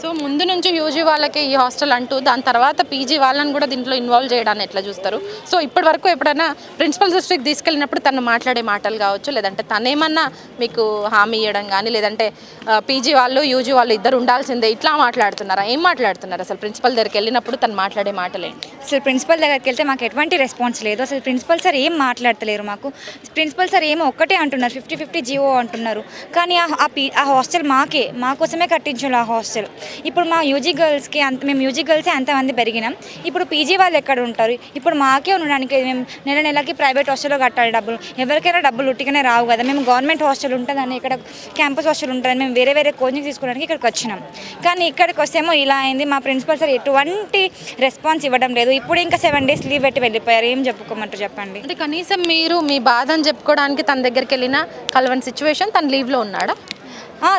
So ముందు నుంచి UG వాళ్ళకి ఈ హాస్టల్ అంటూ దాని తర్వాత పీజీ వాళ్ళని కూడా దీంట్లో ఇన్వాల్వ్ చేయడాన్ని ఎట్లా చూస్తారు? సో ఇప్పటి వరకు ఎప్పుడైనా ప్రిన్సిపల్ దృష్టికి తీసుకెళ్ళినప్పుడు తను మాట్లాడే మాటలు కావచ్చు, లేదంటే తనేమన్నా మీకు హామీ ఇవ్వడం కానీ, లేదంటే పీజీ వాళ్ళు యూజీ వాళ్ళు ఇద్దరు ఉండాల్సిందే ఇట్లా మాట్లాడుతున్నారా? ఏం మాట్లాడుతున్నారు అసలు ప్రిన్సిపల్ దగ్గరికి వెళ్ళినప్పుడు తను మాట్లాడే మాటలు ఏంటి? అసలు ప్రిన్సిపల్ దగ్గరికి వెళ్తే మాకు ఎటువంటి రెస్పాన్స్ లేదు. అసలు ప్రిన్సిపల్ సార్ ఏం మాట్లాడతలేరు మాకు. ప్రిన్సిపల్ సార్ ఏమో ఒక్కటే అంటున్నారు, 50-50 జీవో అంటున్నారు. కానీ ఆ హాస్టల్ మా కోసమే కట్టించారు ఆ హాస్టల్. ఇప్పుడు మా యూజీ గర్ల్స్కి మేము యూజీ గర్ల్సే అంతమంది పెరిగినాం. ఇప్పుడు పీజీ వాళ్ళు ఎక్కడ ఉంటారు? ఇప్పుడు మాకే ఉండడానికి మేము నెలకి ప్రైవేట్ హాస్టల్లో కట్టాలి డబ్బులు. ఎవరికైనా డబ్బులు ఉట్టిగానే రావు కదా. మేము గవర్నమెంట్ హాస్టల్ ఉంటుందని, ఇక్కడ క్యాంపస్ హాస్టల్ ఉంటుందని మేము వేరే కోచింగ్ తీసుకోవడానికి ఇక్కడికి వచ్చినాం. కానీ ఇక్కడికి వస్తేమో ఇలా అయింది. మా ప్రిన్సిపల్ సార్ ఎటువంటి రెస్పాన్స్ ఇవ్వడం లేదు. ఇప్పుడు ఇంకా 7 days లీవ్ పెట్టి వెళ్ళిపోయారు. ఏం చెప్పుకోమంటారు చెప్పండి? అంటే కనీసం మీరు మీ బాధను చెప్పుకోవడానికి తన దగ్గరికి వెళ్ళిన కలవని సిచ్యువేషన్, తను లీవ్లో ఉన్నాడా?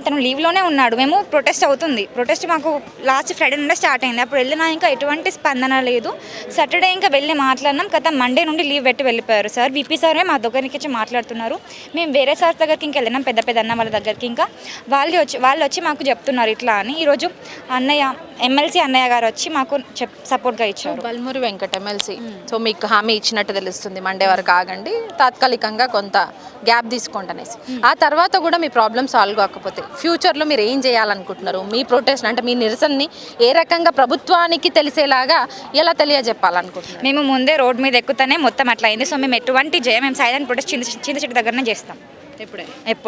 తను లీవ్లోనే ఉన్నాడు. మేము ప్రొటెస్ట్ మాకు లాస్ట్ ఫ్రైడే నుండే స్టార్ట్ అయింది. అప్పుడు వెళ్ళినా ఇంకా ఎటువంటి స్పందన లేదు. సాటర్డే ఇంకా వెళ్ళి మాట్లాడినాం కదా. మండే నుండి లీవ్ పెట్టి వెళ్ళిపోయారు సార్. విపి సారే మా దగ్గరికి వచ్చి మాట్లాడుతున్నారు. మేము వేరే సార్ దగ్గరికి ఇంకా వెళ్ళినాం, పెద్ద అన్న వాళ్ళ దగ్గరికి. ఇంకా వాళ్ళు వచ్చి మాకు చెప్తున్నారు ఇట్లా అని. ఈరోజు ఎమ్మెల్సీ అన్నయ్య గారు వచ్చి మాకు సపోర్ట్గా ఇచ్చారు. బల్మూరి వెంకట ఎమ్మెల్సీ. సో మీకు హామీ ఇచ్చినట్టు తెలుస్తుంది, మండే వరకు ఆగండి, తాత్కాలికంగా కొంత గ్యాప్ తీసుకోండి అనేసి. ఆ తర్వాత కూడా మీ ప్రాబ్లం సాల్వ్ కాకపోతే ఫ్యూచర్లో మీరు ఏం చేయాలనుకుంటున్నారు? మీ ప్రొటెస్ట్ అంటే మీ నిరసనని ఏ రకంగా ప్రభుత్వానికి తెలిసేలాగా ఎలా తెలియజెప్పాలనుకుంటున్నారు? మేము ముందే రోడ్ మీద ఎక్కుతానే మొత్తం అట్లా అయింది. సో మేము ఎటువంటి మేము సైలెంట్ ప్రొటెస్ట్ చింత చెట్టు దగ్గరనే చేస్తాం. ఎప్పుడే